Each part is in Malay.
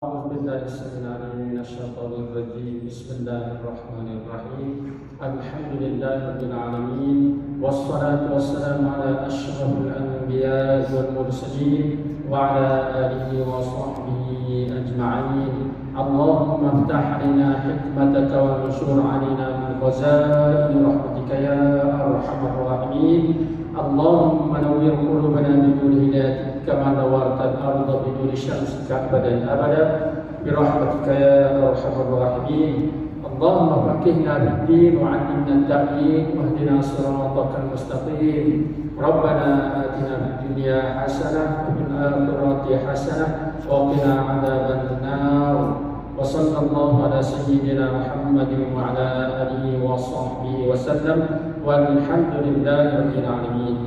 أعوذ بالله السميع العليم من الشيطان الرجيم. بسم الله الرحمن الرحيم. الحمد لله رب العالمين، والصلاة والسلام على أشرف الأنبياء والمرسلين وعلى آله وصحبه أجمعين. اللهم افتح علينا حكمتك وانشر علينا من خزائن رحمتك يا أرحم الراحمين. اللهم نور قلوبنا بنور هدايتك كما نورت الأرض بنور شمسك أبدا أبدا برحمتك يا أرحم الراحمين. اللهم فقهنا في الدين وعلمنا التأويل واهدنا صراطك المستقيم. ربنا آتنا في الدنيا حسنة وفي الآخرة حسنة وقنا عذاب النار. وصلى الله على سيدنا محمد وعلى آله وصحبه وسلم، والحمد لله رب العالمين.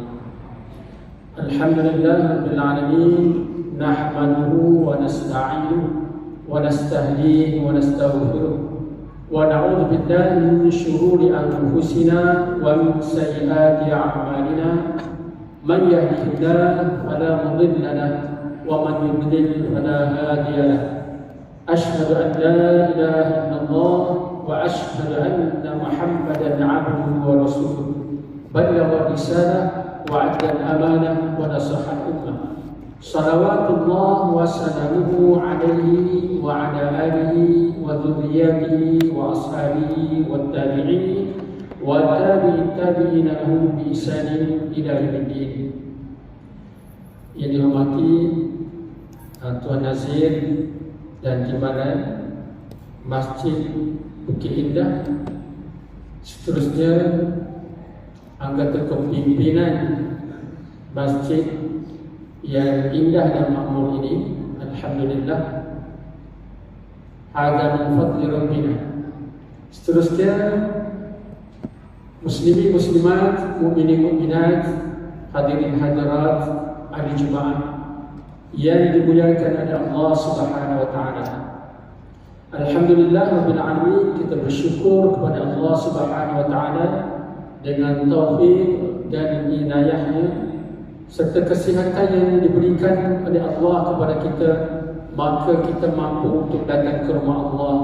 الحمد لله رب العالمين، نحمده ونستعينه ونستهديه ونستغفره ونعوذ بالله من شرور أنفسنا ومن سيئات أعمالنا. من يهده الله فلا مضل له ومن يضلل فلا هادي له. أشهد أن لا إله إلا الله وأشهد أن محمدا عبده ورسوله. بلغ الرسالة وأدى الأمانة ونصح الأمة. صلوات الله وسلامه عليه وعلى آله وذرياته وأصحابه والتابعين وتابع التابعين لهم بإحسان إلى يوم الدين. Yang dihormati Tuan Nazir dan Timbalan Masjid Bukit Indah, seterusnya anggota kepimpinan masjid yang indah dan makmur ini, alhamdulillah, hadza min fadli rabbina. Seterusnya muslimin muslimat, mukminin mukminat, hadirin hadirat ahli jemaah yang dimuliakan oleh Allah Subhanahu wa taala. Alhamdulillah rabbil alamin, kita bersyukur kepada Allah Subhanahu wa taala dengan taufik dan inayahnya serta kesihatan yang diberikan oleh Allah kepada kita, maka kita mampu untuk datang ke rumah Allah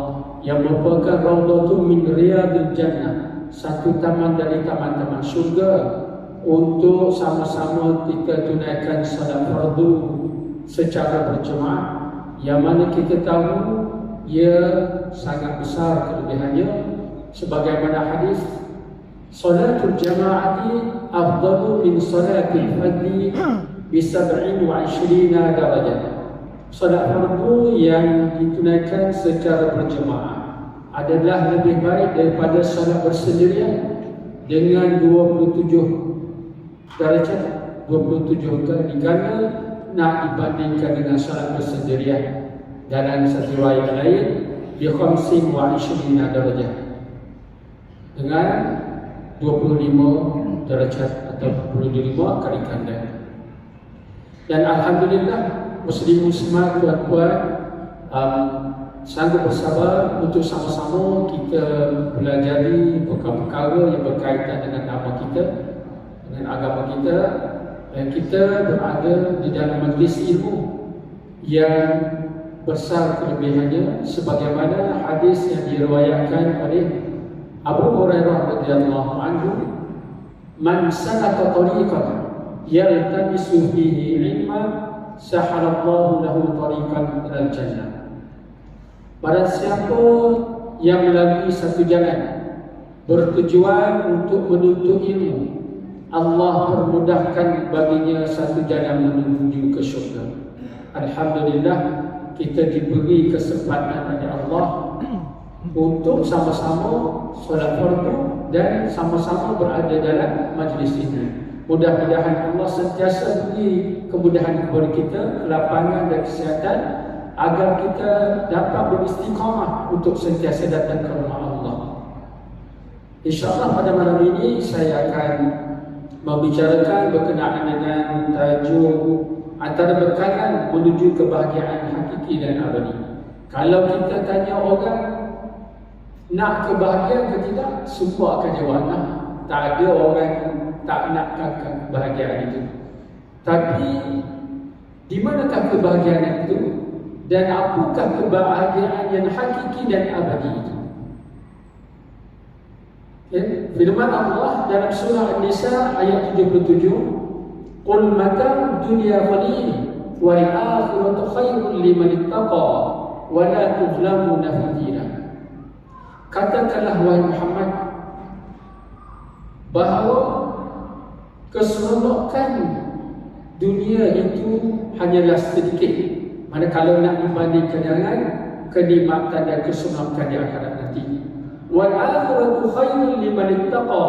yang merupakan raudhatun min riyadil jannah, satu taman dari taman-taman syurga, untuk sama-sama kita tunaikan salat fardu secara berjemaah, yang mana kita tahu ia sangat besar kelebihannya, sebagaimana hadis salatul jama'ati afdalu min salatil fardhi bi 27 darajat. Salat fardu yang ditunaikan secara berjemaah adalah lebih baik daripada salat bersendirian dengan 27 darajat, 27 kali ganda nak dibandingkan dengan salat bersendirian. Dalam satu riwayat lain bi 25 darajat, dengan 25 darajat atau 25 kali ganda. Dan alhamdulillah muslim muslimat tuan-tuan sanggup bersabar untuk sama-sama kita pelajari perkara-perkara yang berkaitan dengan agama kita, dan kita berada di dalam majlis ilmu yang besar kelebihannya, sebagaimana hadis yang diriwayatkan oleh Abu Hurairah radhiyallahu anhu, "Man salaka tariqan yaltamisu fihi ilma, sahalallahu lahu tariqan ilal jannah." Barang siapa yang melalui satu jalan bertujuan untuk menuntut ilmu, Allah permudahkan baginya satu jalan menuju ke syurga. Alhamdulillah, kita diberi kesempatan oleh Allah untuk sama-sama solat fardu dan sama-sama berada dalam majlis ini. Mudah-mudahan Allah sentiasa beri kemudahan kepada kita, kelapangan dan kesihatan, agar kita dapat beristiqamah untuk sentiasa datang ke rumah Allah. InsyaAllah pada malam ini saya akan membicarakan berkenaan dengan tajuk antara bekalan menuju kebahagiaan hakiki dan abadi. Kalau kita tanya orang nak kebahagiaan ke tidak, semua akan jawab nak. Tak ada orang tak nakkan kebahagiaan itu. Tapi di manakah kebahagiaan itu? Dan apakah kebahagiaan yang hakiki dan abadi itu? Firman Allah dalam surah An-Nisa ayat 77, "Qul mata'ud dunya qalil wal akhiratu khairun liman ittaqa wa la tuzlamuna fatila." Katakanlah wahai Muhammad bahawa keseronokan dunia itu hanyalah sedikit manakala nak dibandingkan dengan kenikmatan dan keseronokan di akhirat nanti. Wal akhiratu khairun liman ittaqa,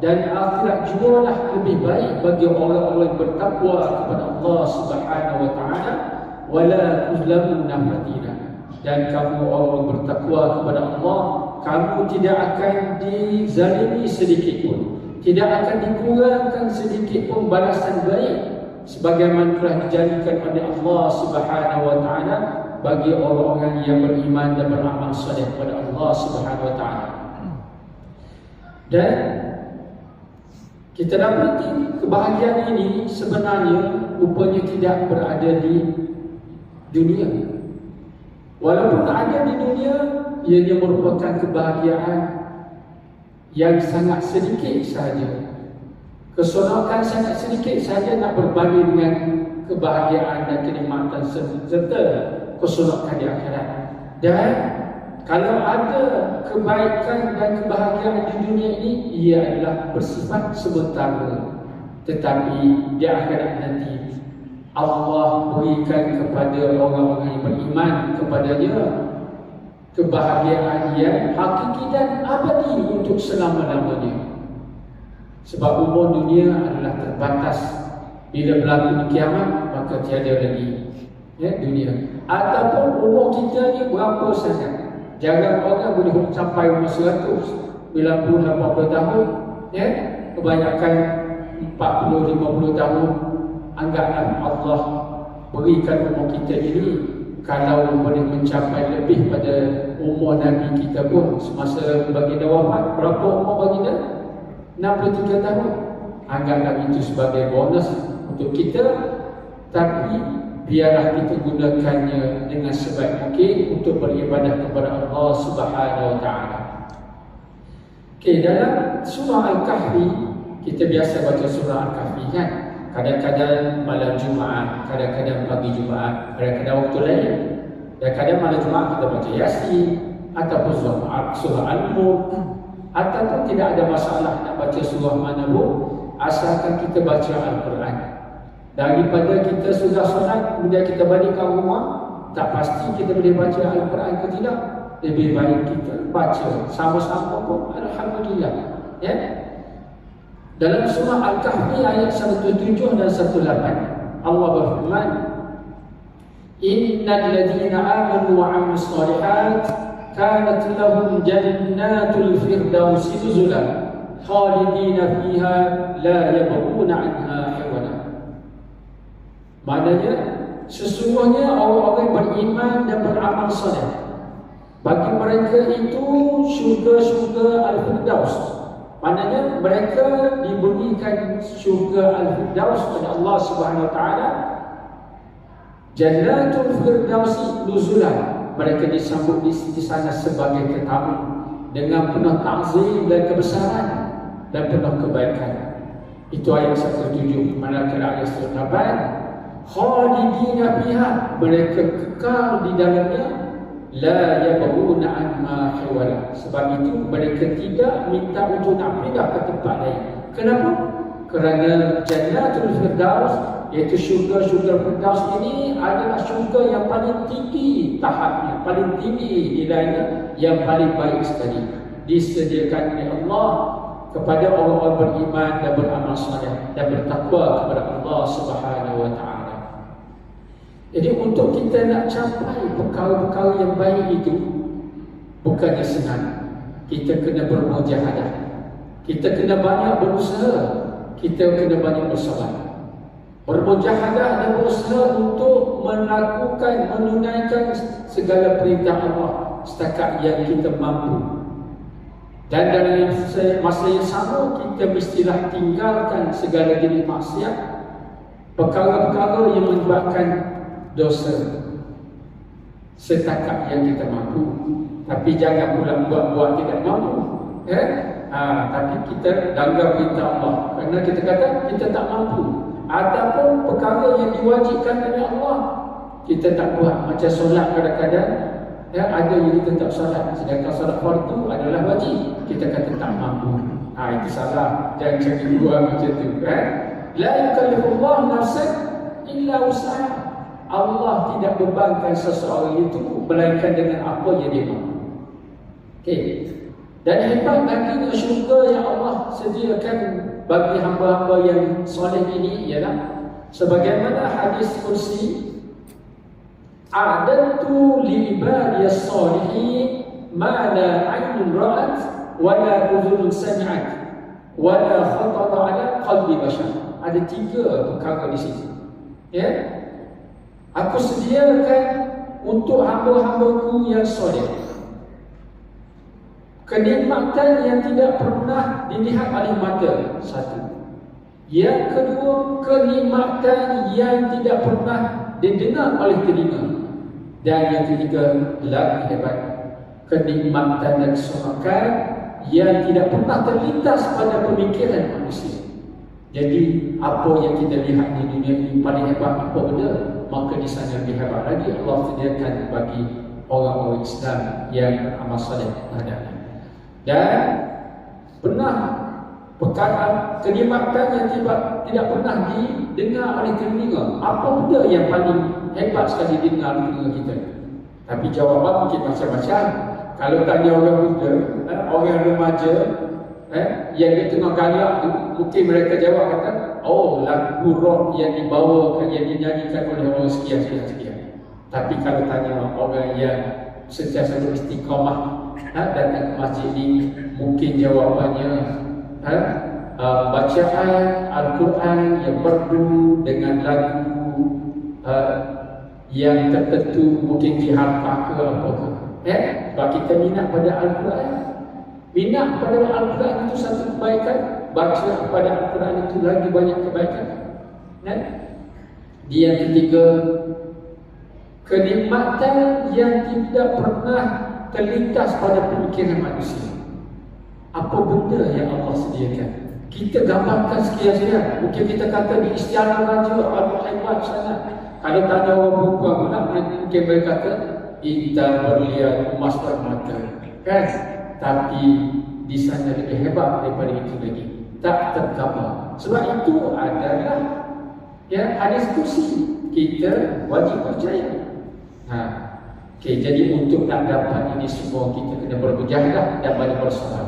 dan akhirat jugalah lebih baik bagi orang-orang yang bertakwa kepada Allah Subhanahu wa taala. Wala tuzlamuna fatila, dan kamu orang bertakwa kepada Allah, kamu tidak akan dizalimi sedikit pun, tidak akan dikurangkan sedikit pun balasan baik sebagaimana telah dijanjikan oleh Allah Subhanahu wa taala bagi orang-orang yang beriman dan beramal soleh kepada Allah Subhanahu wa taala. Dan kita dapati kebahagiaan ini sebenarnya rupanya tidak berada di dunia. Walaupun ada di dunia, ianya merupakan kebahagiaan yang sangat sedikit sahaja. Keseronokan sangat sedikit sahaja nak berbanding dengan kebahagiaan dan kenikmatan serta keseronokan di akhirat. Dan kalau ada kebaikan dan kebahagiaan di dunia ini, ia adalah bersifat sementara. Tetapi di akhirat nanti Allah berikan kepada orang-orang yang beriman kepadanya kebahagiaan yang hakiki dan abadi untuk selama-lamanya. Sebab umur dunia adalah terbatas. Bila berlaku kiamat, maka tiada lagi dunia. Ataupun umur kita ni berapa saja. Jarang orang boleh sampai umur 100, 90, 80 tahun. Kebanyakan 40-50 tahun. Anggaplah Allah berikan umur kita ini, kalau boleh mencapai lebih pada umur Nabi kita pun semasa baginda wafat. Berapa umur baginda? 63 tahun. Anggaplah itu sebagai bonus untuk kita, tapi biarlah kita gunakannya dengan sebaik mungkin untuk beribadah kepada Allah Subhanahu wa taala. Okey, dalam surah Al-Kahfi, kita biasa baca surah Al-Kahfi kan? Kadang-kadang malam Jumaat, kadang-kadang pagi Jumaat, kadang-kadang waktu lain. Dan kadang malam Jumaat kita baca Yasin ataupun surah Al-Mulk, ataupun tidak ada masalah nak baca surah mana pun, asalkan kita baca Al-Quran. Daripada kita sudah solat kemudian kita balik ke rumah, tak pasti kita boleh baca Al-Quran ke tidak. Lebih baik kita baca sama-sama pun, alhamdulillah. Dalam surah Al-Kahfi ayat 107 dan 108, Allah berfirman, "Innal ladzina amanu wa 'amilus shalihat kanat lahum jannatul firdausi nuzulan khalidina fiha la yabghuna 'anha hiwala." Maknanya sesungguhnya orang-orang beriman dan beramal soleh, bagi mereka itu syurga-syurga Al-Firdaus. Maknanya mereka diberikan syurga Al-Firdaus oleh Allah Subhanahu wa taala. Jannatul Firdausi nuzulan, mereka disambut di sana sebagai tetamu dengan penuh ta'zim dan kebesaran dan penuh kebaikan. Itu ayat 107. Manakala ayat 108, khalidina fiha, mereka kekal di dalamnya, la yabghuna anha hiwala. Sebab itu mereka tidak minta untuk nak pindah ke tempat lain. Kenapa? Kerana Jannatul Firdaus, iaitu syurga-syurga Firdaus ini adalah syurga yang paling tinggi tahapnya, paling tinggi nilainya, yang paling baik sekali, disediakan oleh Allah kepada orang-orang beriman dan beramal soleh dan bertakwa kepada Allah Subhanahu wa taala. Jadi untuk kita nak capai perkara-perkara yang baik itu bukannya senang. Kita kena bermujahadah, kita kena banyak berusaha, kita kena banyak bersabar. Bermujahadah dan berusaha untuk melakukan, menunaikan segala perintah Allah setakat yang kita mampu. Dan dalam masa yang sama, kita mestilah tinggalkan segala jenis maksiat, perkara-perkara yang menyebabkan dosa. setakat yang kita mampu. Tapi jangan pula buat-buat tidak mampu. Tapi kita langgar perintah Allah kerana kita kata kita tak mampu. Ataupun perkara yang diwajibkan oleh Allah kita tak buat. Macam solat kadang-kadang ada yang kita tak solat, sedangkan solat fardu adalah wajib. Kita kata tak mampu. Itu salah. Jangan cari dua macam tu. La yukallifullahu nafsan illa wus'aha. Allah tidak bebankan seseorang itu melainkan dengan apa yang dia mampu. Dan hebat baginya syurga yang Allah sediakan bagi hamba-hamba yang soleh ini ialah sebagaimana hadis kursi, a'dadtu li ibadiyas salihin ma la 'ainun ra'at wa la udhunun sami'at wa la khatara 'ala qalbi bashar. Ada 3 perkara di sini. Aku sediakan untuk hamba-hambaku yang soleh kenikmatan yang tidak pernah dilihat oleh mata, satu. Yang kedua, kenikmatan yang tidak pernah didengar oleh telinga. Dan yang ketiga, lagi hebat, kenikmatan dan keseronokan yang tidak pernah terlintas pada pemikiran manusia. Jadi apa yang kita lihat di dunia ini paling hebat apa benda, maka di sana lebih hebat lagi Allah sediakan bagi orang-orang Islam yang beramal saleh padanya. Dan pernah perkara kenikmatan yang tidak pernah didengar oleh telinga. Apa benda yang paling hebat sekali didengar oleh telinga kita? Tapi jawapan mungkin macam-macam. Kalau tanya orang muda, orang remaja, yang di tengah galak tu, mungkin mereka jawab kata, oh, lagu rock yang dibawakan, yang dinyanyikan oleh orang sekian. Tapi kalau tanya orang yang sentiasa beristiqamah datang ke masjid ini, mungkin jawapannya bacaan Al-Quran yang merdu dengan lagu yang tertentu, mungkin diharpa ke apa ke. Sebab kita minat pada Al-Quran. Minat pada Al-Quran itu satu kebaikan, baca pada Al-Quran itu lagi banyak kebaikan. Yang ketiga, kenikmatan yang tidak pernah terlintas pada pemikiran manusia. Apa benda yang Allah sediakan? Kita gambarkan sekian-sekian. Mungkin kita kata di Istana Raja, Allah hebat sangat. Kalau tanya orang perempuan pula, mungkin mereka kata intan berlian, emas permata, kan? Tapi di sana lebih hebat daripada itu lagi. Tak tergambar. Sebab itu adalah hadis kursi. Kita wajib percaya. Jadi untuk nak dapat ini semua kita kena bermujahadah dan banyak bersabar.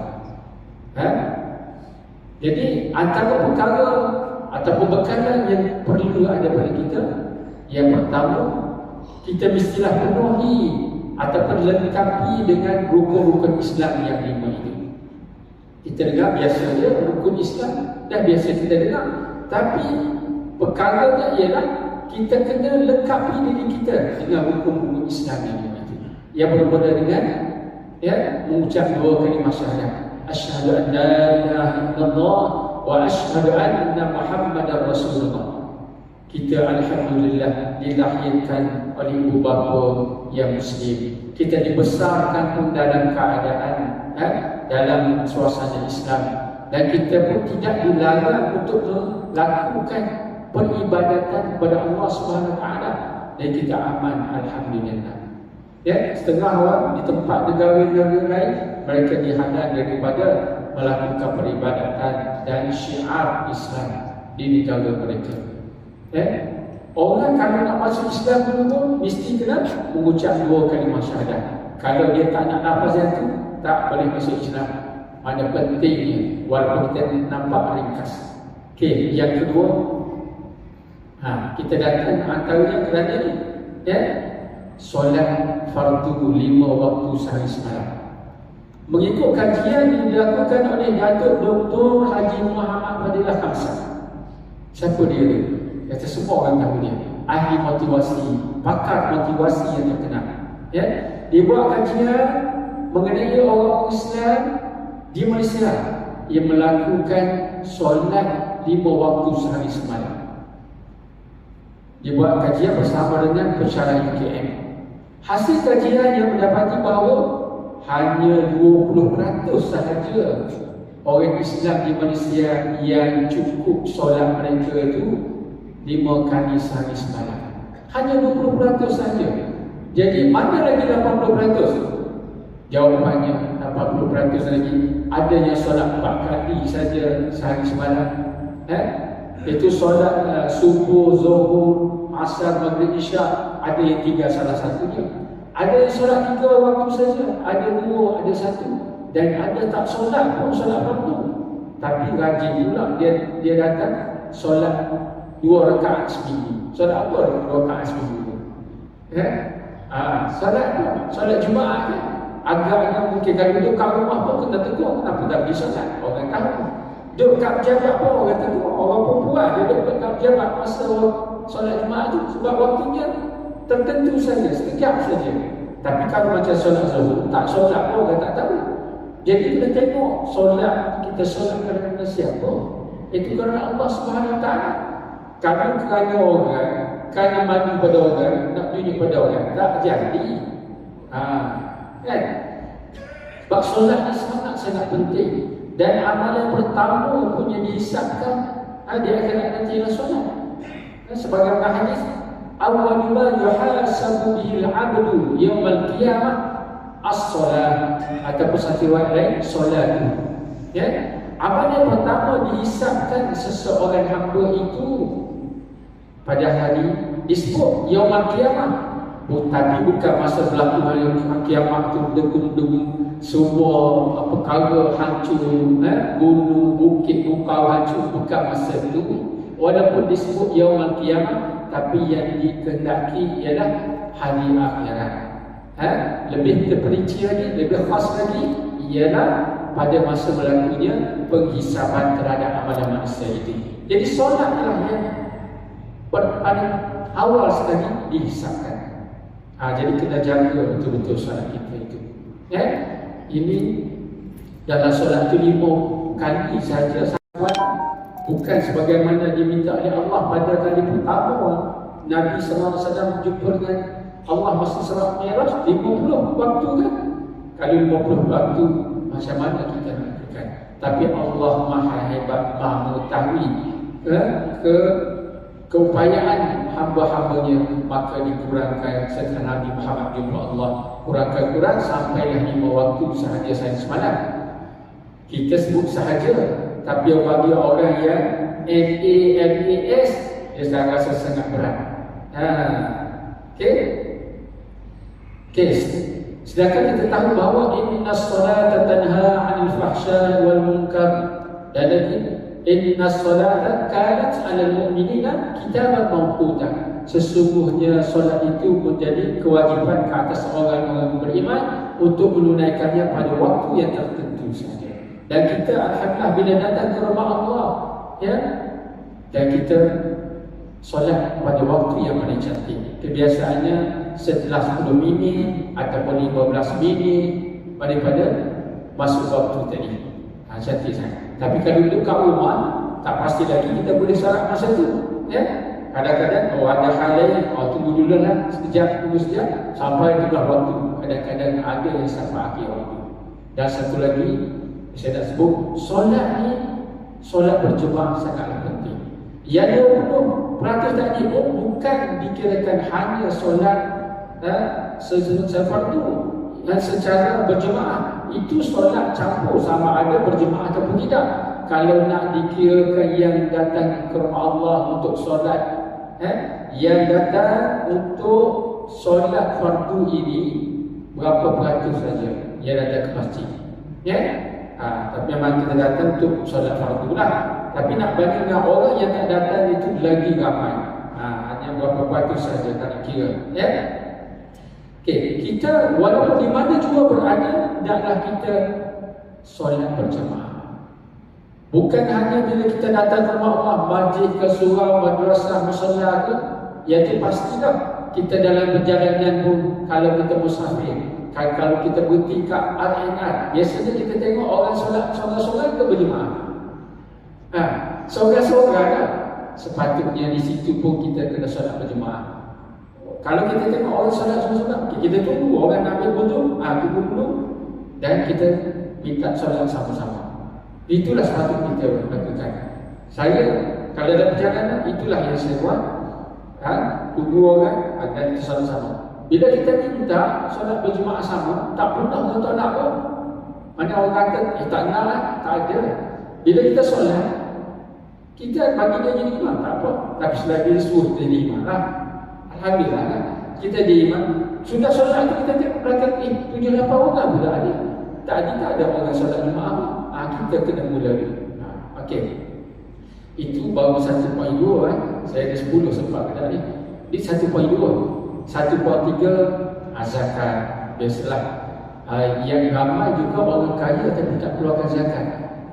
Jadi antara perkara ataupun bekalan yang perlu ada pada kita, yang pertama, kita mestilah penuhi ataupun lengkapi dengan rukun-rukun Islam yang 5 itu. Kita dengar biasa je rukun Islam, dah biasa kita dengar. Tapi perkaranya ialah kita kena lengkapi diri kita dengan rukun-rukun Islam yang 5 itu. Yang berbeza dengan mengucap 2 kalimah syahadat. Asyhadu an la ilaha illallah wa asyhadu anna Muhammadar Rasulullah. Kita alhamdulillah dilahirkan oleh ibu bapa yang muslim. Kita dibesarkan pun dalam keadaan dalam suasana Islam, dan kita pun tidak dilarang untuk melakukan peribadatan kepada Allah Subhanahu Wa Taala, dan kita aman alhamdulillah. Setengah orang di tempat negara-negara lain mereka dihadang daripada melakukan peribadatan dan syiar Islam di negara mereka. Orang kalau nak masuk Islam dulu mesti kena mengucap 2 kalimah syahadat. Kalau dia tak nak nafas yang tu, tak boleh masuk Islam. Mana pentingnya, walaupun kita nampak ringkas. Yang kedua, kita datang antaranya kerana ni, solat fardu 5 waktu sehari semalam. Mengikut kajian yang dilakukan oleh Datuk Dr. Haji Muhammad Fadilah Khamsah. Siapa dia ni? Kata semua orang tahu dia. Ahli motivasi, pakar motivasi yang terkenal. Dia buat kajian mengenai orang Islam di Malaysia yang melakukan solat 5 waktu sehari semalam. Dia buat kajian bersama dengan pensyarah UKM. Hasil kajian yang mendapati bahawa hanya 20% sahaja orang Islam di Malaysia yang cukup solat mereka itu 5 kali sehari semalam. Hanya 20% saja. Jadi mana lagi 80%? Jawapannya 80% lagi ada yang solat 4 kali saja sehari semalam. Itu solat subuh, zuhur, asar, maghrib, isyak. Ada yang 3 salah satunya. Ada yang solat 3 waktu saja, ada 2, ada 1. Dan ada tak solat pun solat fardu. Tapi rajin pula dia datang solat 2 rakaat seminggu. Solat apa 2 rakaat seminggu? Solat Jumaat kan? Agaknya mungkin kalau duduk kat rumah pun kena tegur, kenapa tak pergi solat? Orang tahu. Duduk kat pejabat pun orang tegur. Orang perempuan dia duduk kat pejabat masa solat Jumaat tu sebab waktunya tertentu saja, sekejap saja. Tapi kalau macam solat zuhur, tak solat pun orang tak tahu. Jadi kita tengok solat, kita solat kerana siapa? Itu kerana Allah Subhanahu Wa Taala. Kalau kerana orang, kerana mandi pada orang, nak tunjuk pada orang, tak jadi. Kan? Sebab solat ni sangat penting. Dan amalan pertama pun yang dihisapkan di akhirat nanti ialah solat. Sebagai hadis, awwal ma yuhasabu bihi al-'abdu yawm al-qiyamah as-salat, ataupun satu riwayat lain solat. Ya, amalan pertama dihisapkan seseorang hamba itu pada hari disebut yaum al-qiyamah. Tapi bukan masa berlaku hari kiamat tu degung-degung semua perkara hancur, gunung, bukit, bukau hancur, bukan masa itu. Walaupun disebut yaum al-qiyamah, tapi yang dikehendaki ialah hari akhirat. Lebih terperinci lagi, lebih khas lagi ialah pada masa berlakunya penghisaban terhadap amalan manusia itu. Jadi solat ialah yang paling awal sekali dihisapkan. Jadi kena jaga betul-betul solat kita itu. Ini dalam solat itu 5 kali saja sahabat. Bukan sebagaimana diminta oleh Allah pada kali pertama Nabi SAW berjumpa dengan Allah masa Isra Mi'raj 50 waktu kan. Kalau 50 waktu macam mana kita lakukan? Tapi Allah Maha Hebat, Maha mengetahui keupayaan hamba-hambanya, maka dikurangkan setelah Nabi Muhammad jumpa Allah, kurang sampailah 5 waktu sahaja semalam. Kita sebut sahaja, tapi bagi orang yang MAS, dia saya rasa sangat berat. Sedangkan kita tahu bahawa innas salata tanha 'anil fahsya'i wal munkar, dan lagi innas salata kanat 'alal mu'minina kitaban mawquta. Sesungguhnya solat itu menjadi kewajipan ke atas orang-orang beriman untuk menunaikannya pada waktu yang tertentu saja. Dan kita alhamdulillah bila datang ke rumah Allah, dan kita solat pada waktu yang paling cantik. Kebiasaannya setelah 10 minit ataupun 15 minit daripada masuk waktu tadi. Cantik sangat. Tapi kalau duduk kat rumah, tak pasti lagi kita boleh solat masa tu. Kadang-kadang ada hal lain, tunggu dulu lah sekejap, tunggu sekejap sampai tengah waktu. Kadang-kadang ada yang sampai akhir waktu. Dan satu lagi saya nak sebut, solat ni, solat berjemaah sangatlah penting. Yang 20% tadi bukan dikirakan hanya solat fardu dan secara berjemaah. Itu solat campur sama ada berjemaah ataupun tidak. Kalau nak dikirakan yang datang ke rumah Allah untuk solat, yang datang untuk solat fardu ini berapa peratus saja yang datang ke masjid. Tapi memang kita datang untuk solat fardu lah. Tapi nak bandingkan orang yang tak datang itu lagi ramai. Hanya berapa peratus saja, tak nak kira. Kita walaupun di mana juga berada, hendaklah kita solat berjemaah. Bukan hanya bila kita datang ke rumah Allah, masjid ke, surau, madrasah, musalla ke, iaitu pastilah kita dalam perjalanan pun, kalau kita musafir, kalau kita berhenti kat RNR, biasanya kita tengok orang solat ke berjemaah. Seorang-seorang lah. Sepatutnya di situ pun kita kena solat berjemaah. Kalau kita tengok orang solat sunat, kita tunggu orang nak ambil wudu, tunggu dulu dan kita minta solat sama-sama. Itulah sepatutnya kita lakukan. Saya kalau dalam perjalanan itulah yang saya buat. Tunggu orang dan kita solat sama. Bila kita minta solat berjemaah sama, tak pernah orang tak nak pun. Mana orang kata, tak nak lah, tak ada. Bila kita solat, kita bagi dia jadi imam, tak apa. Tapi selagi dia suruh kita jadi imam lah, alhamdulillah lah. Kita jadi imam. Sudah solat kita tengok belakang, 7-8 orang pula ada. Tak ada orang solat jemaah. Kita kena mula dulu. Okey. Itu baru 1.2 Saya ada 10 sempat kata ni. Di 1.2. 1.3 zakat. Biasalah. Yang ramai juga orang kaya tapi tak keluarkan zakat.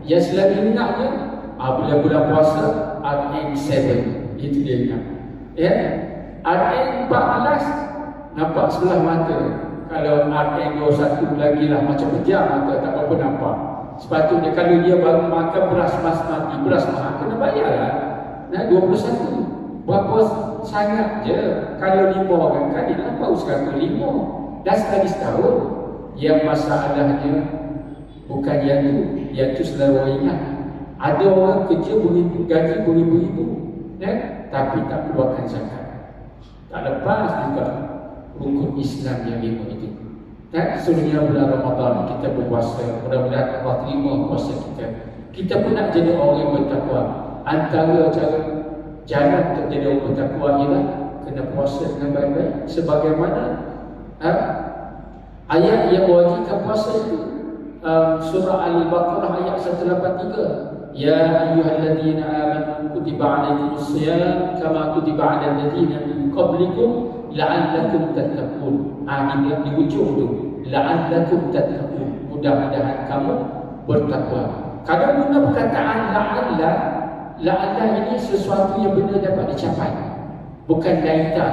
Yang selalu ingatnya bila bulan puasa RM7. Itu dia ingat. Ya. RM14 nampak sebelah mata. Kalau RM21 lagi lah macam pejam mata, tak apa nampak. Sepatutnya kalau dia baru makan beras basmati, beras mahal, kena bayar lah. 21. Berapa sangat je. Kalau 5 orang kali, nampak sekarang 5. Dah sekali setahun. Yang masalahnya bukan yang tu selalu ingat. Ada orang kerja gaji beribu-ribu, tapi tak keluarkan zakat. Tak lepas juga rukun Islam yang 5 itu. Sebenarnya bulan Ramadan kita berpuasa, mudah-mudahan Allah terima puasa kita. Kita pun nak jadi orang yang bertakwa. Antara cara jalan untuk jadi orang bertakwa ialah kena puasa dengan baik-baik. Sebagaimana ayat yang mewajibkan puasa itu, surah Al-Baqarah ayat 183. Ya ayyuhalladzina amanu kutiba alaikumus shiyam kama kutiba alal ladzina min qablikum la'allakum tattaqun. Di hujung tu, la'allakum tattaqun, mudah-mudahan kamu bertakwa. Kalau guna perkataan la'alla ini sesuatu yang benar dapat dicapai, bukan laita.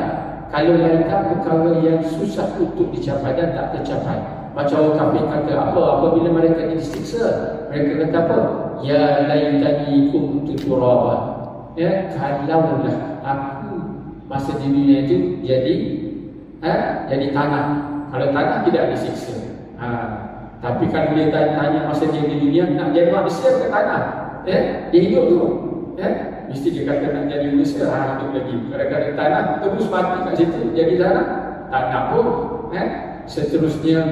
Kalau laita perkara yang susah untuk dicapai dan tak tercapai. Macam orang kafir kata apa apabila mereka disiksa, mereka kata apa? Ya laitani kuntu turaba. Ya, kalaulah aku masa di dunia itu jadi tanah. Kalau tanah tidak disiksa. Tapi kalau dia tanya masa dia di dunia nak jadi manusia ke tanah, dia hidup tu, mesti dia kata nak jadi manusia, hidup lagi. Kadang-kadang tanah terus mati kat situ jadi tanah, tak nak pun. Seterusnya,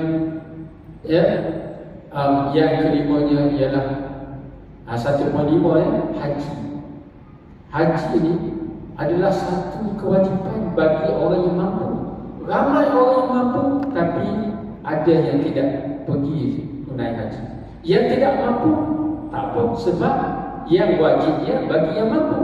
yang kelimanya ialah 1.5 haji. Haji ini adalah satu kewajipan bagi orang yang mampu. Ramai orang yang mampu, tapi ada yang tidak pergi tunai haji. Yang tidak mampu, tak apa, sebab yang wajibnya bagi yang mampu.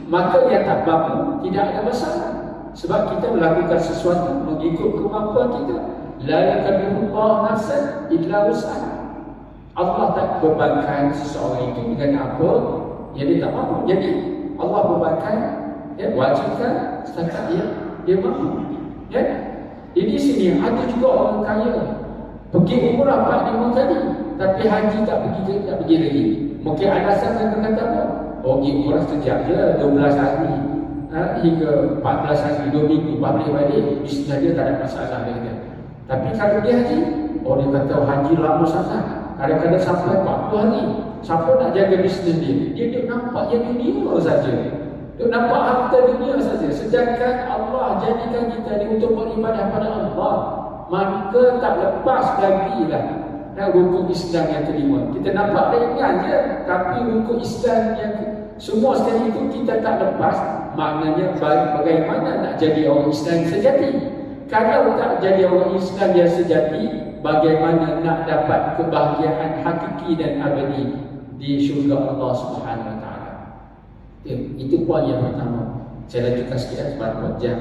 Maka yang tak mampu tidak ada masalah, sebab kita melakukan sesuatu mengikut kemampuan kita. La yakallifullahu nafsan illa wus'aha. Allah tak bebankan seseorang itu dengan apa yang dia tak mampu. Jadi Allah bebankan, wajibkan setakat dia mampu. Ini sini ada juga orang kaya pergi umrah 4-5 kali, tapi haji tak pergi lagi. Mungkin alasan mereka kata apa? Pergi umrah sekejap je, 12 hari hingga 14 hari, 2 minggu balik balik, bisnes dia tak ada masalah dia. Tapi kalau dia haji, dia kata haji lama sangat, kadang-kadang sampai 40 hari. Siapa nak jaga bisnes dia? Dia nampak yang dunia saja. Dia nampak harta dunia saja. Sedangkan Allah jadikan kita ni untuk beribadah pada Allah, maka tak lepas lagi lah rukun Islam yang kelima. Kita nampak ringan je, tapi rukun Islam yang semua sekali itu kita tak lepas. Maknanya bagaimana nak jadi orang Islam sejati? Kalau tak jadi orang Islam yang sejati, bagaimana nak dapat kebahagiaan hakiki dan abadi di syurga Allah Subhanahu Wa Taala? Itu poin yang pertama. Saya lanjutkan sikit sebab 4 jam.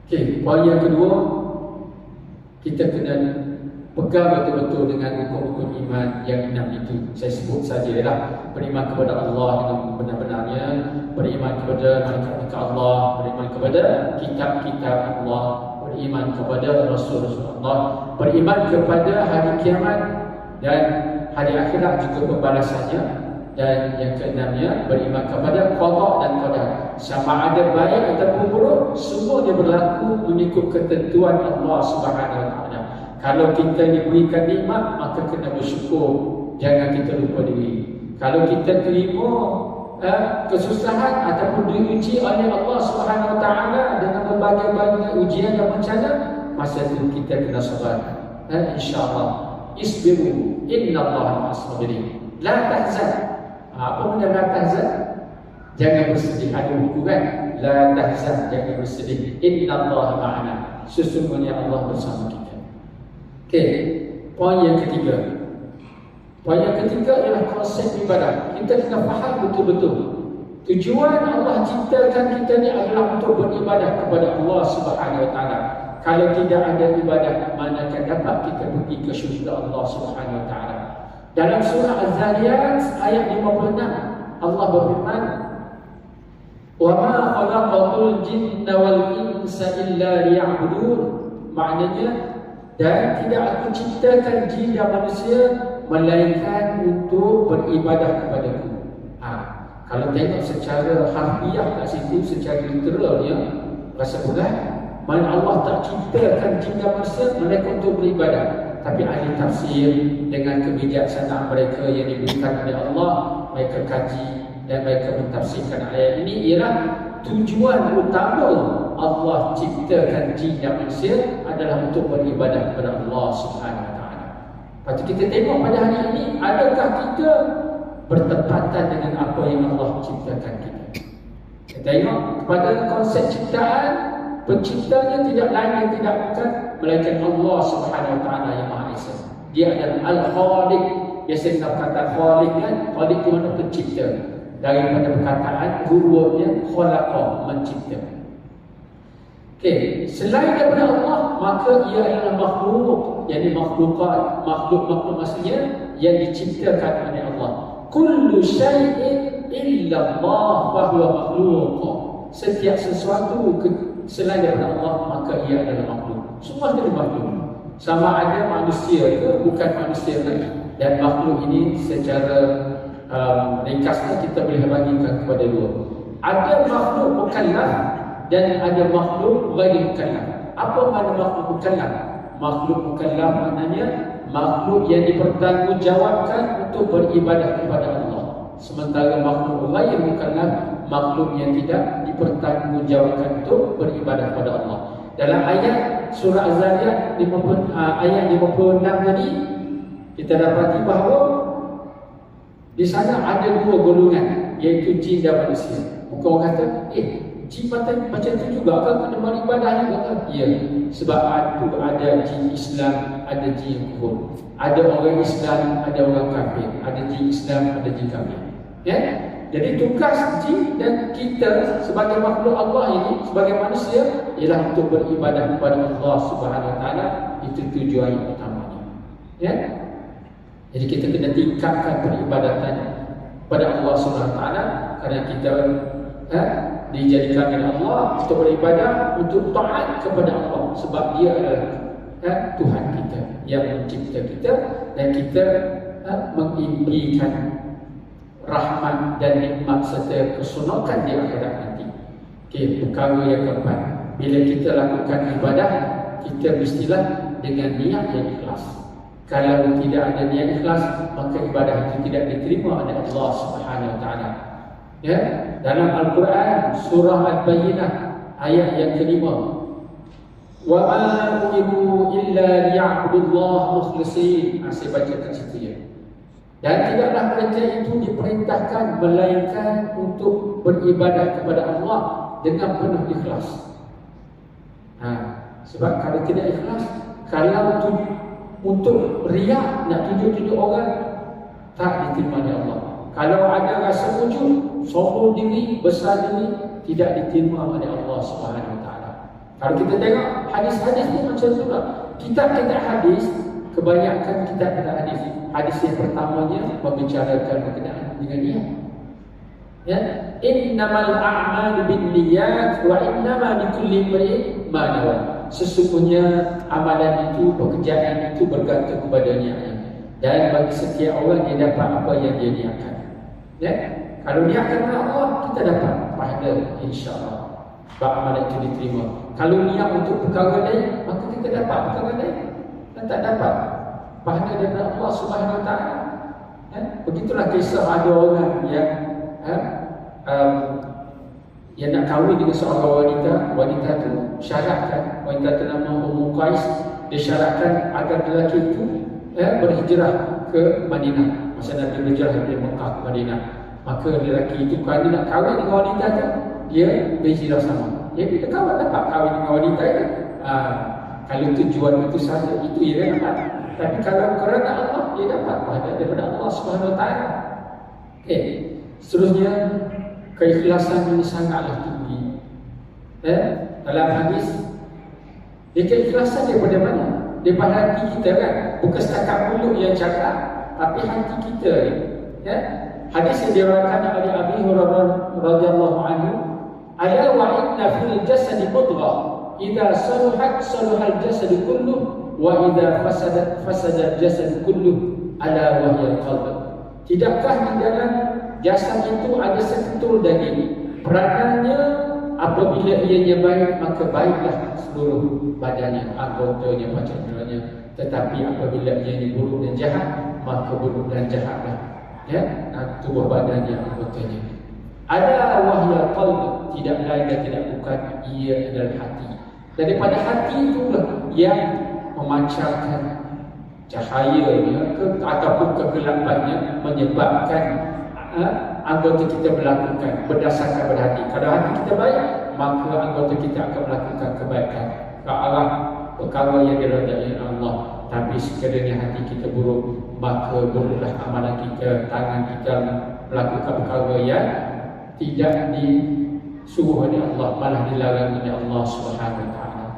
Okey, poin yang kedua, kita kena pegang betul-betul dengan rukun-rukun iman yang 6 itu. Saya sebut sajalah. Beriman kepada Allah dengan benar-benarnya, beriman kepada malaikat Allah, beriman kepada kitab-kitab Allah, beriman kepada Rasul-Rasul Allah, beriman kepada hari kiamat dan hari akhirat juga pembalasannya. Dan yang keenamnya, beriman kepada qada dan qadar. Sama ada baik ataupun buruk, semua dia berlaku mengikut ketentuan Allah Subhanahu Wa Taala. Kalau kita diberikan nikmat, maka kena bersyukur. Jangan kita lupa diri. Kalau kita terima kesusahan ataupun diuji oleh Allah Subhanahu Wa Taala dengan berbagai-bagai ujian dan bencana, masa itu kita kena sabar. InsyaAllah. Isbiru innallaha ma'as sabirin. La tahzan. Apa benda la tahzan? Jangan bersedih. Ada buku kan? La tahzan, jangan bersedih. Innallaha ma'ana. Sesungguhnya Allah bersama kita. Okey, poin yang ketiga. Poin yang ketiga ialah konsep ibadah. Kita kena faham betul-betul. Tujuan Allah ciptakan kita ni adalah untuk beribadah kepada Allah Subhanahu Wa Taala. Kalau tidak ada ibadah, mana akan dapat kita pergi ke syurga Allah Subhanahu Wa Taala. Dalam surah Az-Zariyat ayat 56, Allah berfirman, "Wa ma khalaqatul jinna wal insa illa liya'budun." Maknanya, dan tidak aku ciptakan jin dan manusia melainkan untuk beribadah kepadaku. Kalau tengok secara harfiah kat situ, secara literal dia rasa berat. Mana Allah tak ciptakan jin dan manusia melainkan untuk beribadah. Tapi ahli tafsir dengan kebijaksanaan mereka yang diberikan oleh Allah, mereka kaji dan mereka mentafsirkan ayat ini ialah tujuan utama Allah ciptakan jin dan manusia adalah untuk beribadah kepada Allah Subhanahu Wa Taala. Lepas tu kita tengok pada hari ini, adakah kita bertepatan dengan apa yang Allah ciptakan kita? Kita tengok kepada konsep ciptaan, penciptanya tidak lain dan tidak bukan melainkan Allah Subhanahu Wa Taala yang Maha Esa. Dia adalah Al-Khaliq. Biasa kita kata Khaliq kan? Khaliq itu mana pencipta. Daripada perkataan hurufnya khalaqa, mencipta. Okey, selain daripada Allah, maka ia adalah makhluk, yakni makhlukat, makhluk maksudnya yang diciptakan oleh Allah. Kullu syai'in illa Allah fa huwa makhluq. Setiap sesuatu selain daripada Allah, maka ia adalah makhluk. Semua adalah makhluk. Sama ada manusia ke bukan manusia lagi. Dan makhluk ini secara ringkasnya kita boleh bagikan kepada dua. Ada makhluk mukallaf dan ada makhluk ghairi mukallaf. Apa makna makhluk mukallaf? Makhluk mukallaf maknanya makhluk yang dipertanggungjawabkan untuk beribadah kepada Allah. Sementara makhluk ghairi mukallaf, makhluk yang tidak dipertanggungjawabkan untuk beribadah kepada Allah. Dalam ayat surah Az-Zariyat ayat 56 tadi, kita dapati bahawa di sana ada dua golongan, iaitu jin dan manusia. Mungkin orang kata, jin macam tu juga kan kena beribadah juga kan? Ya, sebab ada jin Islam, ada jin kufur. Ada orang Islam, ada orang kafir. Ada jin Islam, ada jin kafir. Ya? Jadi tugas jin dan kita sebagai makhluk Allah ini, sebagai manusia, ialah untuk beribadah kepada Allah Subhanahu Wa Taala. Itu tujuan utamanya. Ya? Jadi kita kena tingkatkan peribadatan kepada Allah Subhanahu Wa Taala, kerana kita dijadikan oleh Allah untuk beribadah, untuk taat kepada Allah, sebab Dia adalah Tuhan kita yang mencipta kita, dan kita mengimpikan rahmat dan nikmat serta keseronokan di akhirat nanti. Okey, perkara yang keempat, bila kita lakukan ibadah, kita mestilah dengan niat yang ikhlas. Kalau tidak ada niat ikhlas, maka ibadah itu tidak diterima oleh Allah Subhanahu Wa Taala. Ya, dalam Al-Quran surah Al-Bayyinah ayat yang kelima, wa ma umiru illa liya'budullaha mukhlishin. Saya bacakan situ ya. Dan tidaklah mereka itu diperintahkan melainkan untuk beribadah kepada Allah dengan penuh ikhlas. Sebab kalau tidak ikhlas, kalau untuk riak, nak tunjuk-tunjuk orang, tak diterima oleh Allah. Kalau ada rasa ujub, sombong diri, besar diri, tidak diterima oleh Allah Subhanahu Wa Taala. Kalau kita tengok hadis-hadis ni macam tu lah. Kitab-kitab hadis, kebanyakan kitab-kitab hadis, hadis yang pertamanya membicarakan berkenaan dengan niat. Ya, innamal a'malu binniyat wa innama likulli imrin ma nawa. Sesungguhnya amalan itu, pekerjaan itu bergantung kepada niatnya, dan bagi setiap orang dia dapat apa yang dia niatkan. Ya, kalau niatkan kerana Allah, kita dapat pahala insya-Allah. Amalan itu diterima. Kalau niat untuk perkara lain, maka kita dapat perkara lain. Dan tak dapat pahala daripada Allah Subhanahu Wa Taala. Ya, begitulah kisah ada orang yang nak kahwin dengan seorang wanita tu syaratkan, wanita tu nama Ummu Qais, dia syaratkan agar lelaki itu berhijrah ke Madinah. Masa Nabi berhijrah dari Mekah ke Madinah, maka lelaki itu kalau dia nak kahwin dengan wanita tu, dia berhijrah sama. Jadi dia dapat kahwin dengan wanita itu. Kalau tujuan itu saja, itu dia dapat. Tapi kalau kerana Allah, dia dapat pahala daripada Allah Subhanahu Wa Taala. Okey. Seterusnya, keikhlasan ini sangatlah tinggi. Dalam hadis, keikhlasan daripada mana? Daripada hati kita kan. Bukan setakat mulut yang cakap, tapi hati kita ni. Hadis yang diriwayatkan oleh Abi Hurairah radhiyallahu anhu, "Ala wa inna fil jasadi mudghah, idza saluhat saluhal jasad kulluh, wa idza fasadat jasad kulluh, ala wa hiya qalb." Tidakkah di dalam jasad itu ada seketul daging, peranannya apabila ianya baik, maka baiklah seluruh badannya, anggotanya, macam mana. Tetapi apabila ianya buruk dan jahat, maka buruk dan jahatlah tubuh badannya, anggotanya. Ada wahya qalb, tidak lain dan tidak bukan, ia adalah hati. Daripada hati itulah yang memancarkan cahayanya ataupun kegelapannya, menyebabkan anggota kita melakukan berdasarkan pada hati. Kalau hati kita baik, maka anggota kita akan melakukan kebaikan ke arah perkara yang diridai Allah. Tapi sekiranya hati kita buruk, maka buruklah amalan kita, tangan kita melakukan perkara yang tidak disuruh oleh Allah, malah dilarang oleh Allah Subhanahu Wa Taala.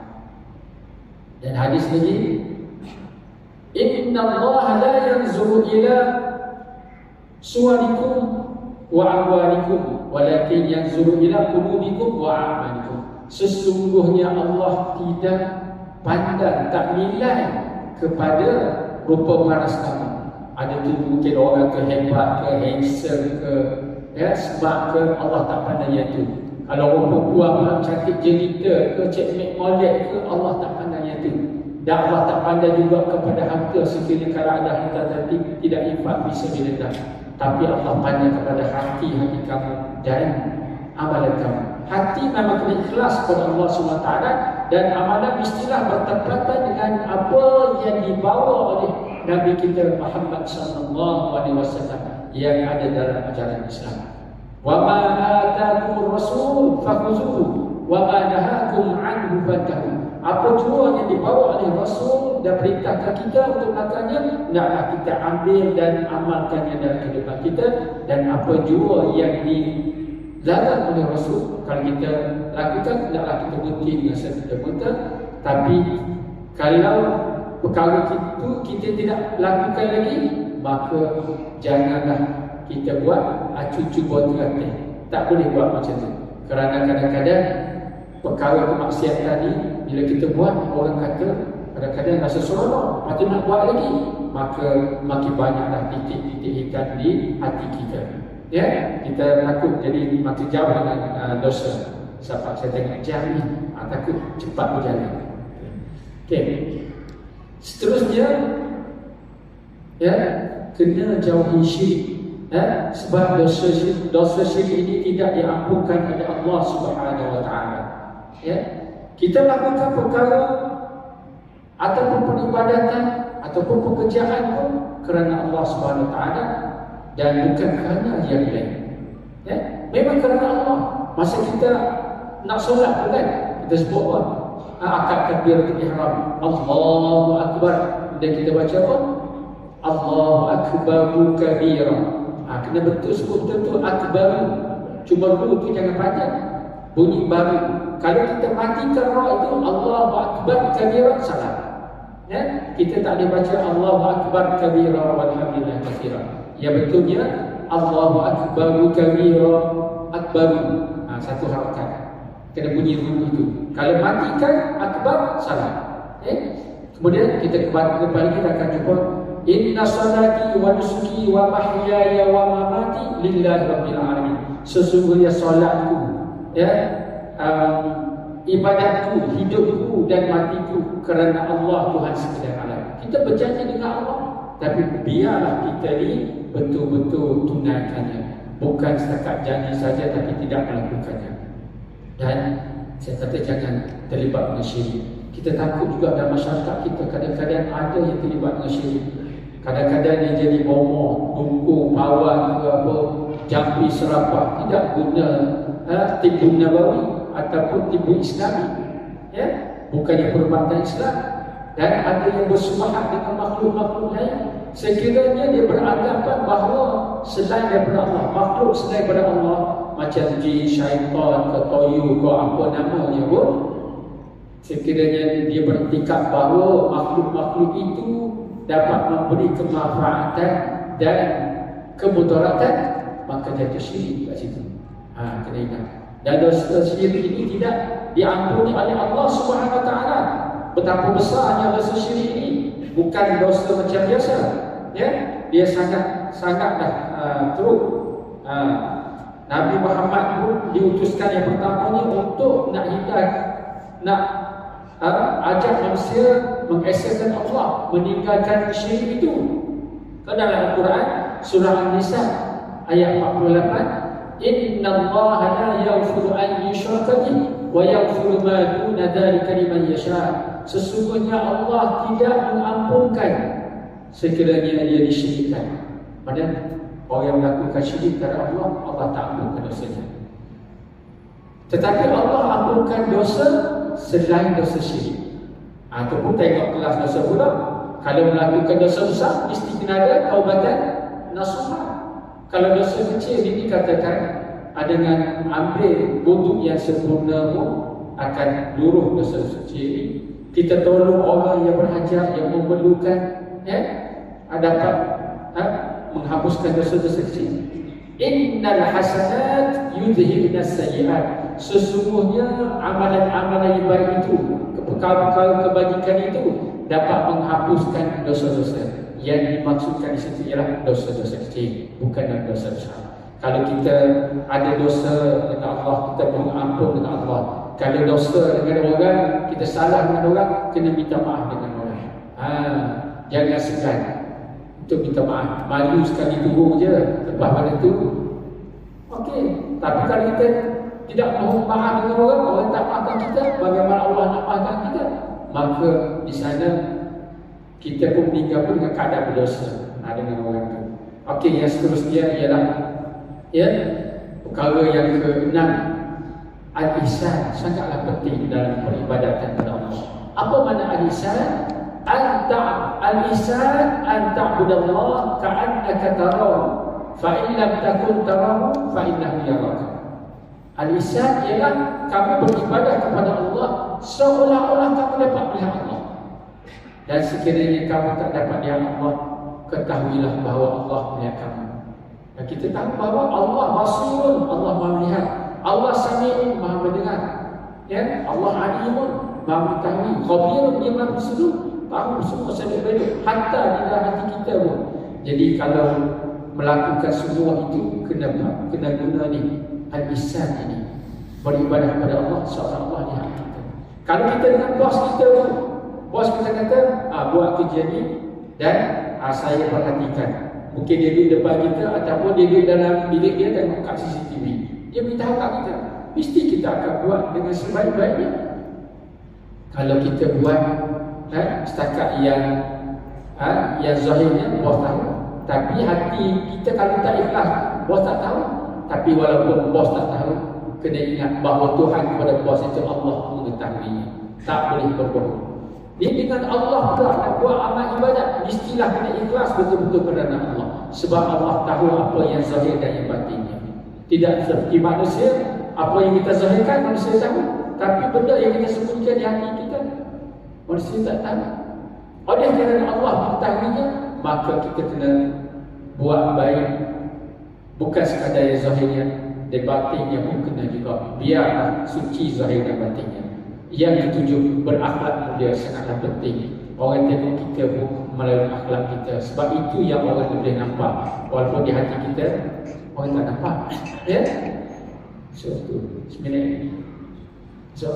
Dan hadis lagi, "Inna Allah la yanzuru ila suwarikum wa amwalikum, walakin yanzuru ila qulubikum wa a'malikum." Sesungguhnya Allah tidak pandang, tak nilai kepada rupa paras kamu. Ada tu mungkin orang ke hebat, ke handsome, ke smart ke, Allah tak pandang yang tu. Kalau orang perempuan cantik jelita ke, cekmek molek ke, Allah tak pandang yang tu. Dan Allah tak pandang juga kepada harta, sekiranya kalau ada harta tadi tidak infak fisabilillah. Tapi Allah pandang kepada hati kamu dan amalan kamu. Hati memang kena ikhlas kepada Allah SWT, dan amalan mestilah bertepatan dengan apa yang dibawa oleh Nabi kita Muhammad SAW yang ada dalam ajaran Islam. Wa ma ataakumur rasul fakhuzuhu wa ma nahakum anhu fantahu. Apa jua yang dibawa oleh Rasul dan perintahkan kita untuk melakukannya, hendaklah kita ambil dan amalkannya dalam kehidupan kita. Dan apa jua yang dilarang oleh Rasul, kalau kita lakukan, hendaklah kita berhenti dengan serta-merta. Tapi kalau perkara itu kita tidak lakukan lagi, maka janganlah kita buat cucu buat terakhir. Tak boleh buat macam tu. Kerana kadang-kadang perkara kemaksiatan ni, bila kita buat, orang kata kadang-kadang rasa seronok, macam nak buat lagi, maka makin banyaklah titik-titik hitam di hati kita. Kita takut jadi makin jauh dengan dosa. Sebab saya tengok jam ni, takut cepat berjalan. Okey. Seterusnya, kena jauhi syirik. Sebab dosa syirik ini tidak diampunkan oleh Allah Subhanahu Wa Taala. Kita melakukan perkara ataupun peribadatan ataupun pekerjaan pun kerana Allah Subhanahu Wa Taala dan bukan kerana yang lain. Memang kerana Allah. Masa kita nak solat pun kan, kita sebut apa? Akad takbiratul ihram, Allahu Akbar. Dan kita baca apa? Allahu Akbaru kabira. Kena betul sebut betul akbar. Cuma ru tu jangan panjang, bunyi baru. Kalau kita matikan ra itu Allahu Akbar kabira, salah. Kita tak boleh baca Allahu Akbar kabira walhamdulillah katsira. Yang betulnya Allahu Akbaru kabira, akbaru. Satu harakat. Kena bunyi ru itu. Kalau matikan akbar, salah. Kemudian kita kembali, kita akan jumpa Inna salati wa nusuki wa mahyaya wa mamati lillahi rabbil alamin. Sesungguhnya solatku, ya, ibadatku, hidupku dan matiku kerana Allah Tuhan sekalian alam. Kita berjanji dengan Allah, tapi biarlah kita ni betul-betul tunaikannya, bukan setakat janji saja tapi tidak melakukannya. Dan saya kata jangan terlibat dengan syirik. Kita takut juga dalam masyarakat kita kadang-kadang ada yang terlibat dengan syirik. Kadang-kadang dia jadi bomoh, dukung, pawang ke apa, jampi serapah, tidak guna tipu Nabawi ataupun tipu Islami, ya, bukannya perubatan Islam. Dan ada yang bersumahat dengan makhluk-makhluk lain. Sekiranya dia beranggapan bahawa selain daripada Allah, makhluk selain daripada Allah, macam jin, syaitan ke toyu ke apa namanya pun, sekiranya dia bertikad bahawa makhluk-makhluk itu dapat memberi kemanfaatan dan kemudaratan, maka jatuh syirik kat situ. Kena ingat. Dan dosa syirik ini tidak diampuni oleh Allah Subhanahu Wa Taala. Betapa besarnya dosa syirik ini, bukan dosa macam biasa. Ya, dia sangatlah teruk. Nabi Muhammad pun diutuskan yang pertamanya untuk nak hidayah, nak ajak manusia mengesahkan Allah, meninggalkan syirik itu. Dalam Al-Quran surah An-Nisa ayat 48, Inna Allah la yaghfiru an yushraka bihi wa yaghfiru ma duna dzalika liman yasha. Sesungguhnya Allah tidak mengampunkan sekiranya dia disyirikkan. Padahal orang yang melakukan syirik kepada Allah, Allah tak ampunkan dosanya. Tetapi Allah ampunkan dosa selain dosa syirik. Ataupun tengok kelas dosa pula. Kalau melakukan dosa besar, mesti kena ada taubatan nasuha. Kalau dosa kecil ini dikatakan dengan ambil wuduk yang sempurna pun akan luruh dosa kecil ini. Kita tolong orang yang berhajat, yang memerlukan, ya, dapat menghapuskan dosa-dosa kecil. Innal hasanat yudhibna sayyi'at. Sesungguhnya amalan-amalan yang baik itu, perkara-perkara kebajikan itu dapat menghapuskan dosa-dosa. Yang dimaksudkan di situ ialah dosa-dosa kecil, bukan dosa besar. Kalau kita ada dosa dengan Allah, kita mohon ampun dengan Allah. Kalau dosa dengan orang, kita salah dengan orang, kena minta maaf dengan orang. Jangan segan untuk minta maaf. Malu sekali turun je, lepas pada tu okey. Tapi kalau kita tidak mohon maaf dengan orang, orang tak maafkan kita, bagaimana Allah nak maafkan kita? Maka di sana kita pun meninggal pun dengan keadaan berdosa dengan orang itu. Okey, yang seterusnya ialah, ya, perkara yang ke-6, al-ihsan. Sangatlah penting dalam peribadatan kepada Allah. Apa makna al-ihsan? Al-ihsan an ta'budallah ka'annaka tarahu fa in lam takun tarahu fa innahu yaraka. Al-ihsan ialah kamu beribadah kepada Allah seolah-olah kamu dapat melihat Allah. Dan sekiranya kamu tak dapat lihat Allah, ketahuilah bahawa Allah melihat kamu. Dan kita tahu bahawa Allah basirun, Allah Maha melihat. Allah sami'un, Maha mendengar. Ya, Allah alimun, Maha mengetahui. Khabirun, Dia Maha berseluruh, tahu semua sedek-sedek, hatta di dalam hati kita pun. Jadi kalau melakukan semua itu, kena guna ni al-ihsan ini, beribadah kepada Allah seolah Allah lihat kita. Kalau kita dengan bos kita pun, bos kita kata buat kerja ni dan saya perhatikan. Mungkin dia duduk depan kita ataupun dia duduk dalam bilik dia tengok kat CCTV. Dia beritahu kat kita, mesti kita akan buat dengan sebaik-baiknya. Kalau kita buat setakat yang zahirnya bos tahu, tapi hati kita kalau tak ikhlas, bos tak tahu. Tapi walaupun bos tak tahu, kena ingat bahawa Tuhan kepada bos itu Allah mengetahuinya. Tak boleh berbohong. Dia dengan Allah pula nak buat amal ibadat, mestilah kena ikhlas betul-betul kerana Allah. Sebab Allah tahu apa yang zahir dan yang batinnya. Tidak seperti manusia, apa yang kita zahirkan manusia tahu, tapi benda yang kita sembunyikan di hati kita, manusia tak tahu. Oleh kerana Allah mengetahuinya, maka kita kena buat baik. Bukan sekadar yang zahirnya, dan batinnya pun kena juga. Biarlah suci zahir dan batinnya. Yang ketujuh, berakhlak mulia sangatlah penting. Orang tengok kita pun melalui akhlak kita. Sebab itu yang orang boleh nampak, walaupun di hati kita orang tak nampak. Ya. So tu. Bismillah. So